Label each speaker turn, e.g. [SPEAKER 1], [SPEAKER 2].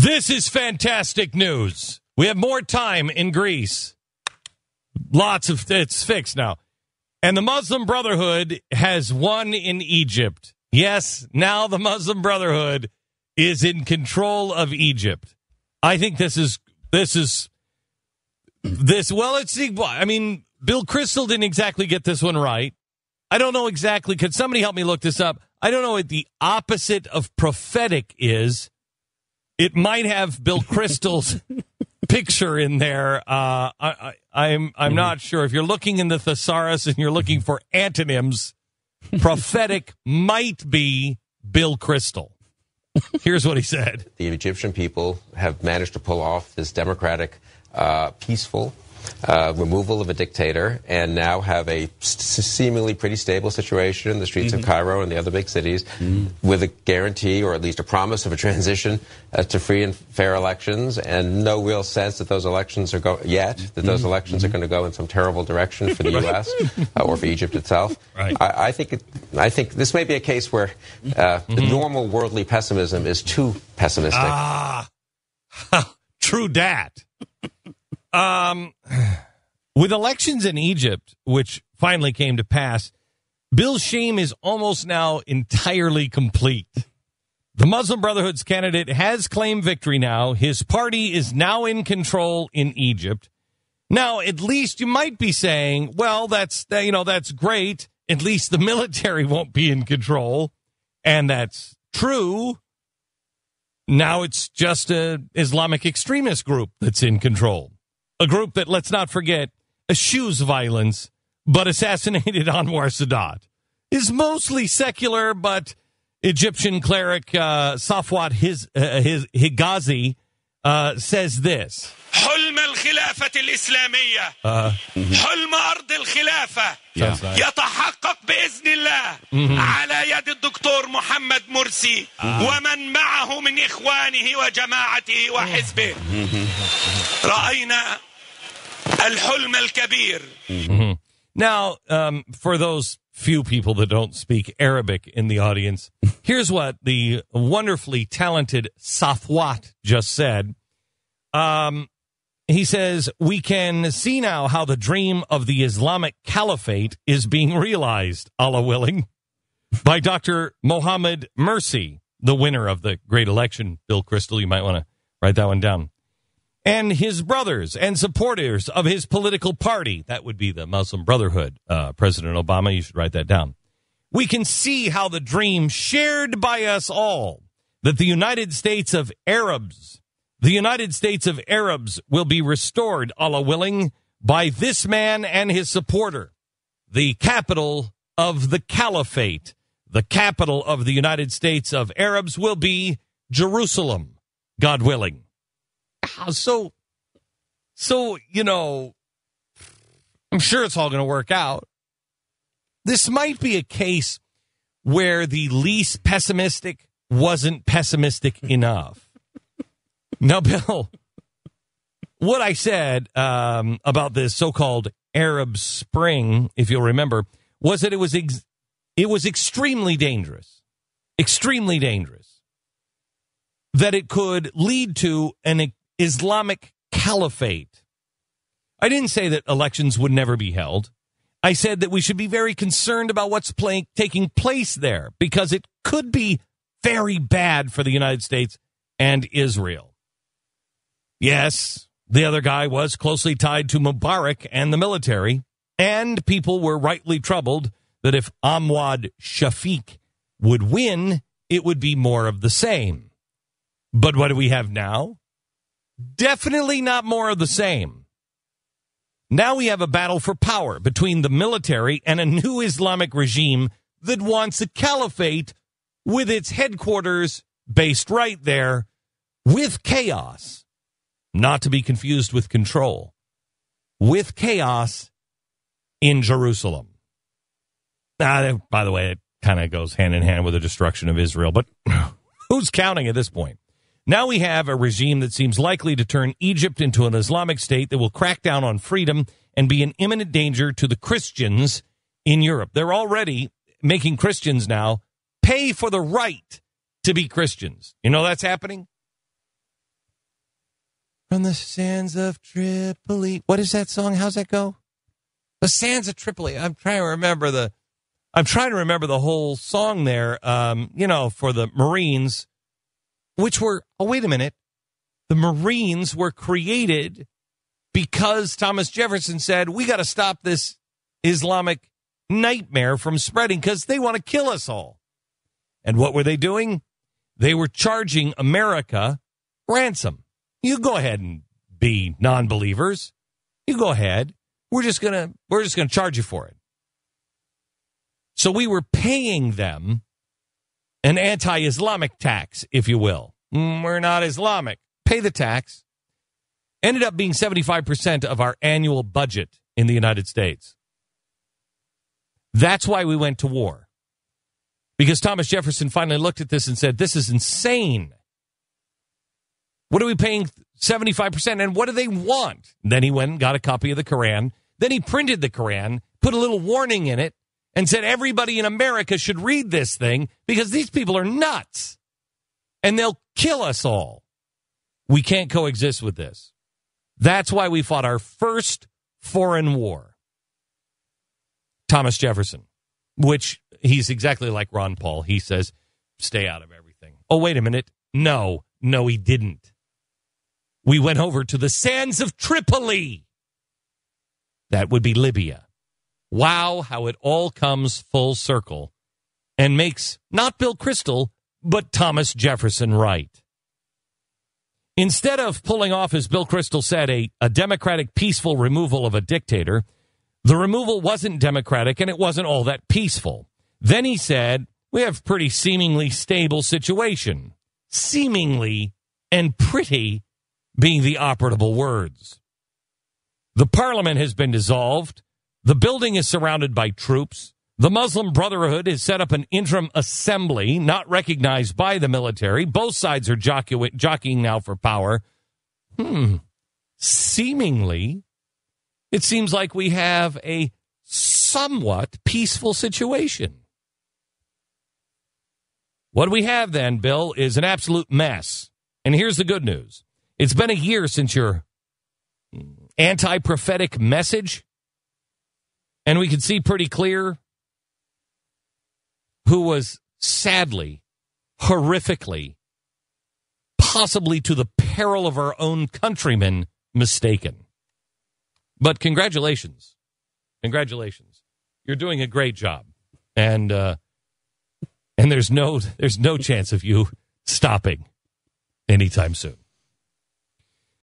[SPEAKER 1] This is fantastic news. We have more time in Greece. It's fixed now. And the Muslim Brotherhood has won in Egypt. Yes, now the Muslim Brotherhood is in control of Egypt. I think this. Well, I mean, Bill Kristol didn't exactly get this one right. I don't know exactly. Could somebody help me look this up? I don't know what the opposite of prophetic is. It might have Bill Kristol's picture in there. I'm not sure. If you're looking in the thesaurus and you're looking for antonyms, prophetic might be Bill Kristol. Here's what he said.
[SPEAKER 2] The Egyptian people have managed to pull off this democratic, peaceful removal of a dictator and now have a seemingly pretty stable situation in the streets of Cairo and the other big cities with a guarantee or at least a promise of a transition to free and fair elections and no real sense that those elections are going to go in some terrible direction for the U.S. Or for Egypt itself. Right. I think this may be a case where the normal worldly pessimism is too pessimistic.
[SPEAKER 1] True dat. With elections in Egypt, which finally came to pass, Bill's shame is almost now entirely complete. The Muslim Brotherhood's candidate has claimed victory now. His party is now in control in Egypt. Now, at least you might be saying, well, that's great. At least the military won't be in control. And that's true. Now it's just an Islamic extremist group that's in control. A group that, let's not forget, eschews violence, but assassinated Anwar Sadat. Is mostly secular, but Egyptian cleric Safwat Higazi says this.
[SPEAKER 3] حلم الخلافة الإسلامية حلم أرض الخلافة يتحقق بإذن الله على يد الدكتور محمد مرسي ومن معه من إخوانه وجماعته وحزبه رأينا الحلم الكبير.
[SPEAKER 1] Now, for those few people that don't speak Arabic in the audience, here's what the wonderfully talented Safwat just said. He says, we can see now how the dream of the Islamic Caliphate is being realized, Allah willing, by Dr. Mohammed Mursi, the winner of the great election. Bill Kristol, you might want to write that one down. And his brothers and supporters of his political party. That would be the Muslim Brotherhood. President Obama, you should write that down. We can see how the dream shared by us all, that the United States of Arabs will be restored, Allah willing, by this man and his supporter. The capital of the Caliphate, the capital of the United States of Arabs, will be Jerusalem, God willing. So, I'm sure it's all going to work out. This might be a case where the least pessimistic wasn't pessimistic enough. Now, Bill, what I said about this so-called Arab Spring, if you'll remember, was that it was extremely dangerous, that it could lead to an Islamic caliphate. I didn't say that elections would never be held. I said that we should be very concerned about what's taking place there because it could be very bad for the United States and Israel. Yes, the other guy was closely tied to Mubarak and the military, and people were rightly troubled that if Ahmad Shafiq would win, it would be more of the same. But what do we have now? Definitely not more of the same. Now we have a battle for power between the military and a new Islamic regime that wants a caliphate with its headquarters based right there with chaos. Not to be confused with control. With chaos in Jerusalem. By the way, it kind of goes hand in hand with the destruction of Israel, but who's counting at this point? Now we have a regime that seems likely to turn Egypt into an Islamic state that will crack down on freedom and be an imminent danger to the Christians in Europe. They're already making Christians now pay for the right to be Christians. You know that's happening? From the sands of Tripoli. What is that song? How's that go? The sands of Tripoli. I'm trying to remember the whole song there, for the Marines, which were, wait a minute. The Marines were created because Thomas Jefferson said, we got to stop this Islamic nightmare from spreading because they want to kill us all. And what were they doing? They were charging America ransom. You go ahead and be non-believers. You go ahead. We're just gonna charge you for it. So we were paying them an anti-Islamic tax, if you will. We're not Islamic. Pay the tax. Ended up being 75% of our annual budget in the United States. That's why we went to war. Because Thomas Jefferson finally looked at this and said, this is insane. What are we paying 75%? And what do they want? Then he went and got a copy of the Quran. Then he printed the Quran, put a little warning in it, and said everybody in America should read this thing because these people are nuts. And they'll kill us all. We can't coexist with this. That's why we fought our first foreign war. Thomas Jefferson, which he's exactly like Ron Paul. He says, stay out of everything. Oh, wait a minute. No, he didn't. We went over to the sands of Tripoli. That would be Libya. Wow, how it all comes full circle and makes not Bill Kristol, but Thomas Jefferson right. Instead of pulling off, as Bill Kristol said, a democratic, peaceful removal of a dictator, the removal wasn't democratic and it wasn't all that peaceful. Then he said, we have pretty seemingly stable situation. Seemingly and pretty being the operable words. The parliament has been dissolved. The building is surrounded by troops. The Muslim Brotherhood has set up an interim assembly not recognized by the military. Both sides are jockeying now for power. Seemingly, it seems like we have a somewhat peaceful situation. What we have then, Bill, is an absolute mess. And here's the good news. It's been a year since your anti-prophetic message, and we can see pretty clear who was sadly, horrifically, possibly to the peril of our own countrymen, mistaken. But congratulations. Congratulations. You're doing a great job. And there's no chance of you stopping anytime soon.